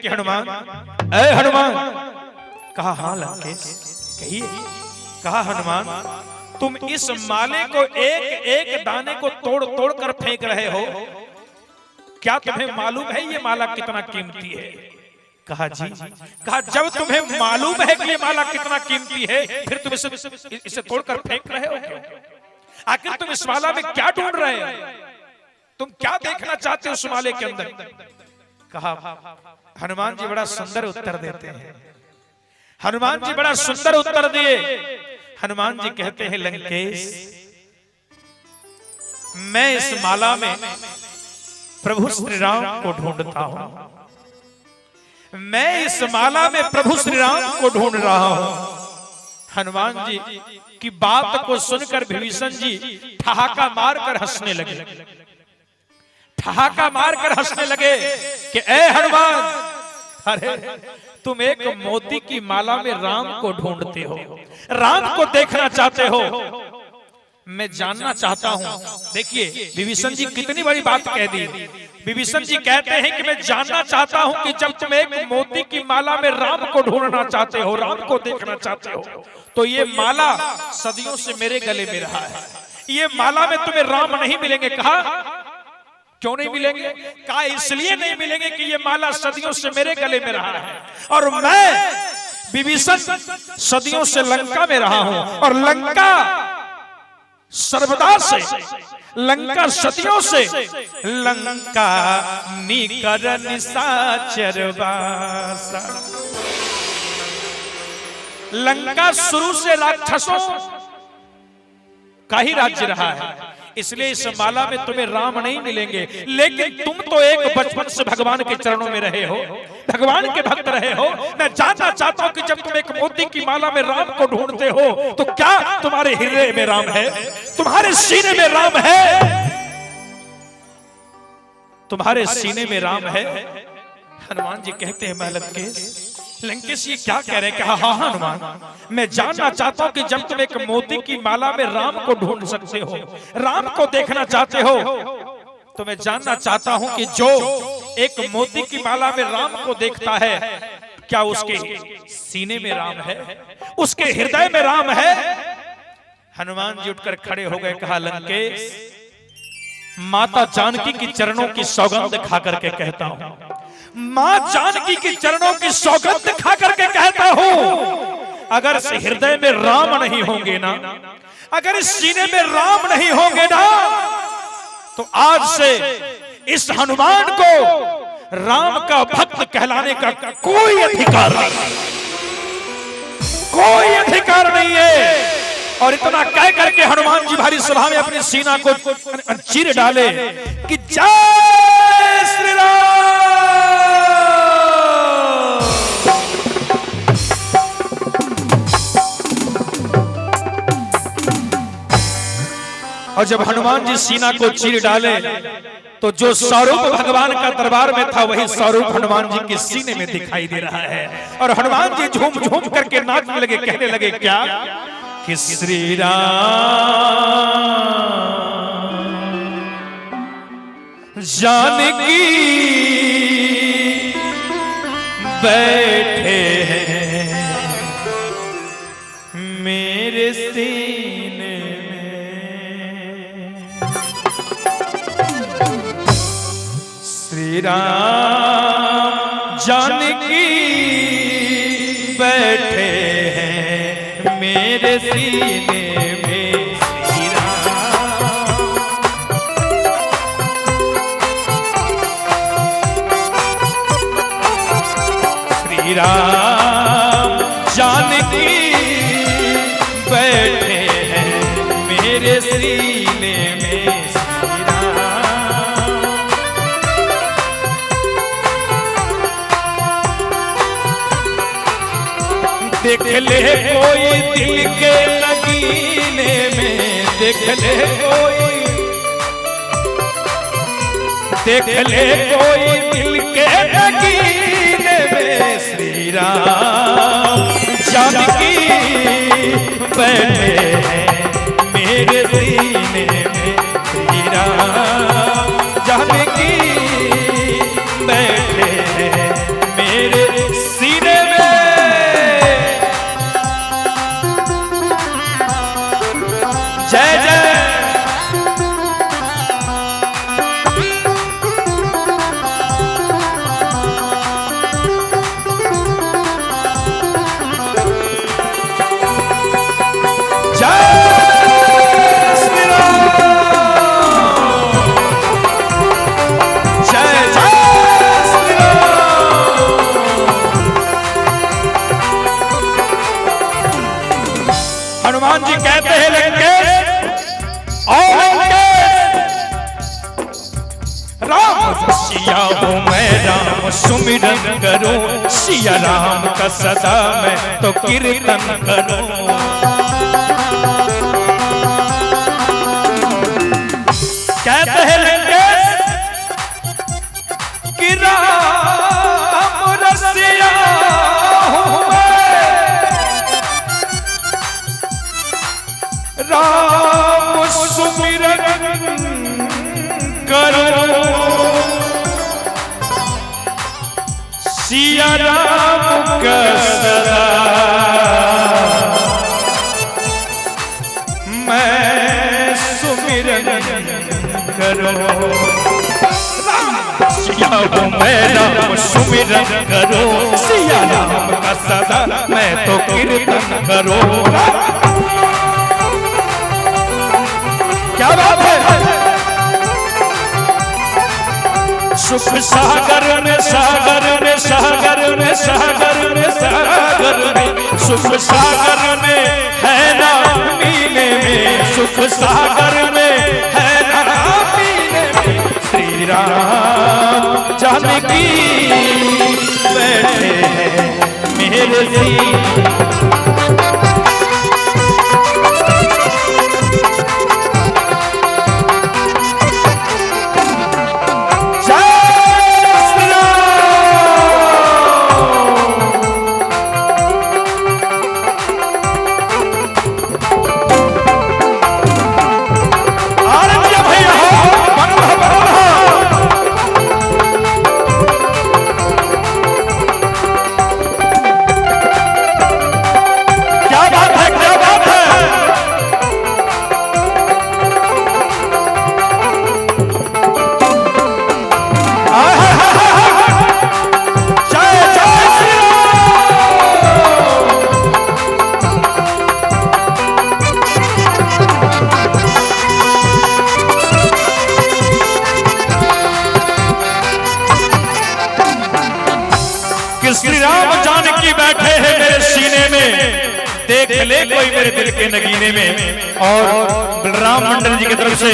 कि हनुमान, ऐ हनुमान। कहा हाँ लंकेश कहिए। कहा हनुमान, तुम इस माले को एक एक दाने को तोड़ तोड़ कर फेंक रहे हो, क्या तुम्हें मालूम है ये माला कितना कीमती है? कहा जी। कहा जब तुम्हें मालूम है कि ये माला कितना कीमती है, फिर तुम इसे तोड़कर फेंक रहे हो क्यों? आखिर तुम इस माला में क्या ढूंढ रहे हो? तुम क्या देखना चाहते हो उस माले के अंदर? कहा हनुमान जी बड़ा सुंदर उत्तर देते हैं। हनुमान जी बड़ा सुंदर उत्तर दिए। हनुमान जी कहते हैं लंकेश, मैं इस माला में प्रभु श्री राम को ढूंढता हूं। मैं इस माला में प्रभु श्री राम को ढूंढ रहा हूं। हनुमान जी की बात को सुनकर विभीषण जी ठहाका मारकर हंसने लगे। ठहाका मारकर हंसने लगे कि ए हनुमान, अरे तुम एक मोती की माला में राम को ढूंढते हो, राम को देखना चाहते हो। मैं जानना चाहता हूं। देखिए विभीषण जी कितनी बड़ी बात कह दी। विभीषण जी कहते हैं कि मैं जानना चाहता हूं कि जब तुम एक मोती की माला में राम को ढूंढना चाहते हो, राम को देखना चाहते हो, तो ये माला सदियों से मेरे गले में रहा है। ये माला में तुम्हें राम नहीं मिलेंगे। कहा क्यों नहीं मिलेंगे? कहा इसलिए नहीं मिलेंगे कि ये माला सदियों से मेरे गले में रहा है, और मैं विभीषण सदियों से लंका में रहा हूं, और लंका सर्वदा से, लंका सदियों से, लंका निकर निशाचर वासा। लंका शुरू से राक्षसों का ही राज्य रहा है, इसलिए इस माला में तुम्हें राम नहीं मिलेंगे। लेकिन तुम तो एक बचपन से भगवान के चरणों में रहे हो, भगवान के भक्त रहे हो। मैं जानना चाहता हूं कि जब तुम एक मोती की माला में राम को ढूंढते हो, तो क्या तुम्हारे हृदय में राम है? तुम्हारे सीने में राम है? तुम्हारे सीने में राम है? हनुमान जी कहते हैं मैं लंकेश ये क्या कह रहे हैं? कहा हाँ हनुमान, मैं जानना चाहता हूं कि जब तुम एक मोती की माला में राम को ढूंढ सकते हो, राम को देखना चाहते हो, तो मैं जानना चाहता हूं कि जो एक मोती की माला में राम को देखता है, क्या उसके सीने में राम है? उसके हृदय में राम है? हनुमान जी उठकर खड़े हो गए। कहा लंकेश, माता जानकी की चरणों की सौगंध खा करके कहता हूं, मां जानकी के चरणों की सौगंध खा करके कहता हूं, अगर इस हृदय में राम नहीं होंगे ना, अगर इस सीने में राम नहीं होंगे ना, तो आज से इस हनुमान को राम का भक्त कहलाने का कोई अधिकार नहीं, कोई अधिकार नहीं है। और इतना कह करके हनुमान जी भारी सभा में अपनी सीना को चीर डाले कि जय श्री राम। और जब हनुमान जी सीना को चीर डाले, तो जो स्वरूप भगवान का दरबार में था, वही स्वरूप हनुमान जी के सीने में दिखाई दे रहा है। और हनुमान जी झूम झूम करके नाचने लगे, कहने लगे क्या कि श्री राम जानकी बैठे हैं मेरे सीने में, श्री राम जानकी बैठे हैं मेरे सीने में, श्री राम। श्री राम जानकी बैठे हैं मेरे सीने में, श्री राम। देख ले कोई दिल के नगीने में, देख ले कोई, देख ले कोई दिल के नगीने में, श्री राम जानकी बैठे हैं मेरे सीने में, श्री राम जानकी बैठे हैं सुमिरन करूं, सिया राम का सदा मैं तो कीर्तन करूं। कहते हैं लंकेश कि राम रसिया हूं मैं, राम सुमिरन करूं, सिया राम का सदा मैं सुमिरन करूं। सिया हूं मैं राम सुमिरन करूं, सिया राम का सदा मैं तो कीर्तन करूं। क्या बात है। सुख सागर में सागर में सागर में सागर में सागर में, सुख सागर में है ना मीने में, सुख सागर में है ना मीने में, श्री राम जानकी बैठे हैं मेरे सीने। श्री राम जानकी बैठे हैं मेरे सीने में, देख ले कोई मेरे दिल के नगीने में। और बलराम मंडल जी की तरफ से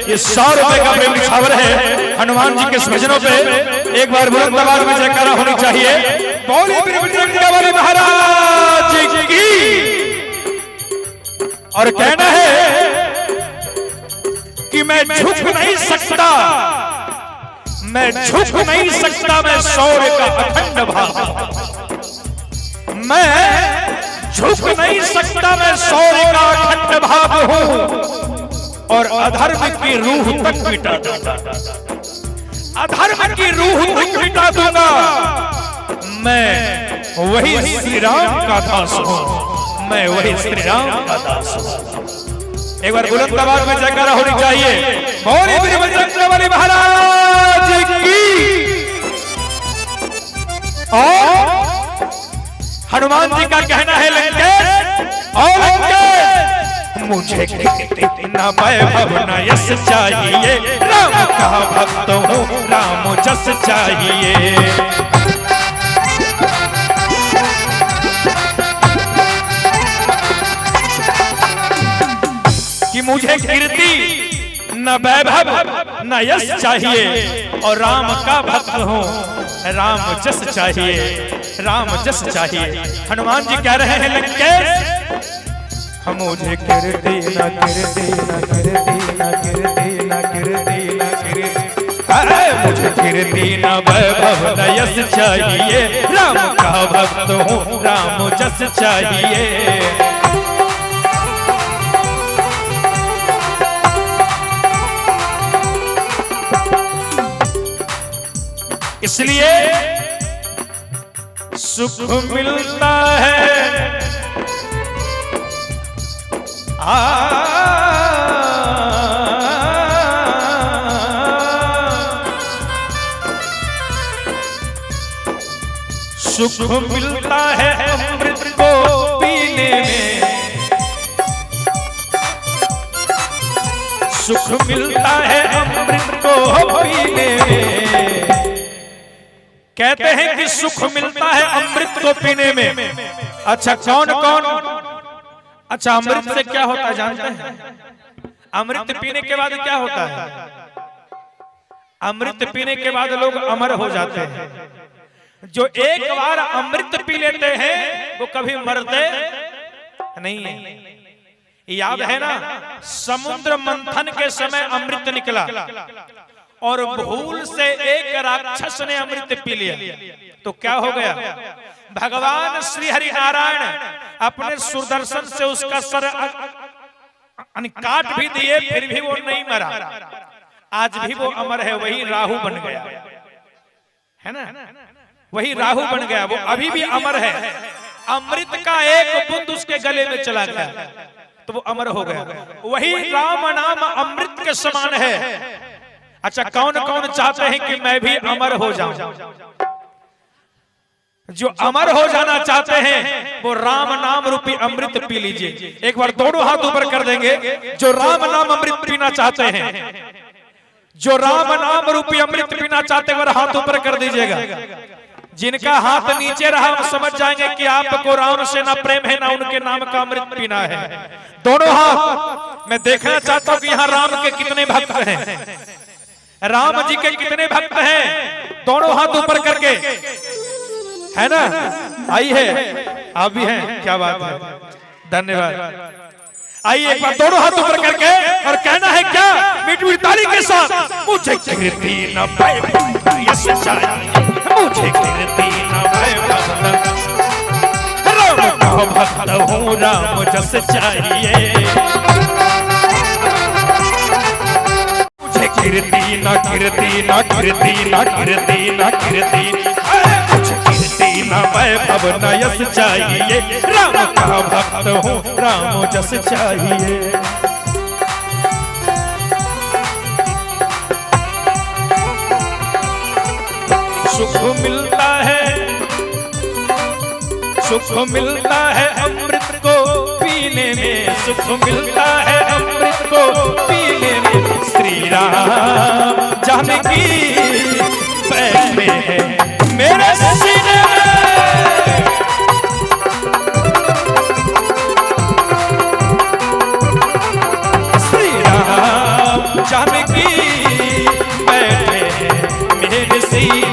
ये 100 रुपए का प्रेम निछावर है हनुमान जी के सृजनों पे। एक बार बुलंद आवाज में जयकारा होनी चाहिए। बोलिए वाले महाराज की। और कहना है कि मैं झुक नहीं सकता, मैं झुक नहीं सकता, मैं शौर्य का अखंड भाव, मैं झुक नहीं सकता, मैं शौर्य का अखंड भाव हूं और अधर्म की रूह तक मिटा दूंगा, अधर्म की रूह तक मिटा दूंगा। मैं वही श्री राम का दास हूं, मैं वही श्री राम का दास हूं। एक बार बुलंद आवाज में जयकारा होनी चाहिए। बोलिए मेरे बजरंगबली महाराज की। और हनुमान जी का कहना है लंकेश, और लंकेश मुझे कितना वैभव न यश चाहिए, राम का भक्त हूँ, राम जस चाहिए। कि मुझे कीर्ति न वैभव न यश चाहिए और राम का भक्त हूँ, राम जस चाहिए, राम जस चाहिए। हनुमान जी कह रहे हैं लंकेश मुझे कीर्ति न कीर्ति न कीर्ति न कीर्ति न कीर्ति न कीर्ति, मुझे कीर्ति न वैभव न यश चाहिए, राम का भक्त हूँ, राम जस चाहिए। इसलिए सुख मिलता है सुख मिलता है अमृत को पीने में, सुख मिलता है अमृत को पीने में। कहते हैं कि सुख मिलता है अमृत को पीने में। अच्छा कौन कौन, अच्छा अमृत से क्या होता है जानते हैं? अमृत पीने के बाद क्या होता है? अमृत पीने के बाद लोग अमर हो जाते हैं। जो एक बार अमृत पी लेते हैं वो कभी मरते नहीं है। याद है ना, समुद्र मंथन के समय अमृत निकला और भूल से एक राक्षस ने अमृत पी लिया तो क्या हो गया? भगवान श्री हरि नारायण अपने सुदर्शन से उसका सर काट भी दिए, फिर भी वो नहीं मरा। आज भी वो अमर है, वही राहु बन गया है ना, वही राहु बन गया, वो अभी भी अमर है। अमृत का एक बूंद उसके गले में चला गया तो वो अमर हो गया। वही राम नाम अमृत के समान है। अच्छा, कौन कौन चाहते हैं कि मैं भी अमर हो जाऊं? जो अमर हो जाना चाहते हैं वो राम नाम रूपी अमृत पी लीजिए। एक बार दोनों हाथ ऊपर कर देंगे। जो राम नाम अमृत पीना चाहते हैं, जो राम नाम रूपी अमृत पीना चाहते हैं, वो हाथ ऊपर कर दीजिएगा। जिनका हाथ नीचे रहा हम समझ जाएंगे कि आपको राम से ना प्रेम है ना उनके नाम का अमृत पीना है। दोनों हाथ मैं देखना चाहता हूं कि यहाँ राम के कितने भक्त हैं, राम जी के कितने भक्त हैं। दोनों हाथ ऊपर करके, है ना? आई है, आप भी हैं, क्या बात है, धन्यवाद। आइए एक बार दोनों हाथ ऊपर करके और कहना है क्या? मीठी मीठी ताली के साथ, मुझे कीर्ति न पाए यश चाहिए, मुझे कीर्ति न पाए राम का भक्त हूँ, राम जस चाहिए। मुझे कीर्ति न कीर्ति न कीर्ति न कीर्ति न कीर्ति, मुझे कीर्ति न वैभव न यश चाहिए, राम का भक्त हूँ, राम जस चाहिए। सुख मिलता है, सुख मिलता है अमृत को पीने में, सुख मिलता है अमृत को पीने में। श्री राम जानकी बैठे हैं मेरे सीने में, श्री राम जानकी बैठे हैं मेरे सीने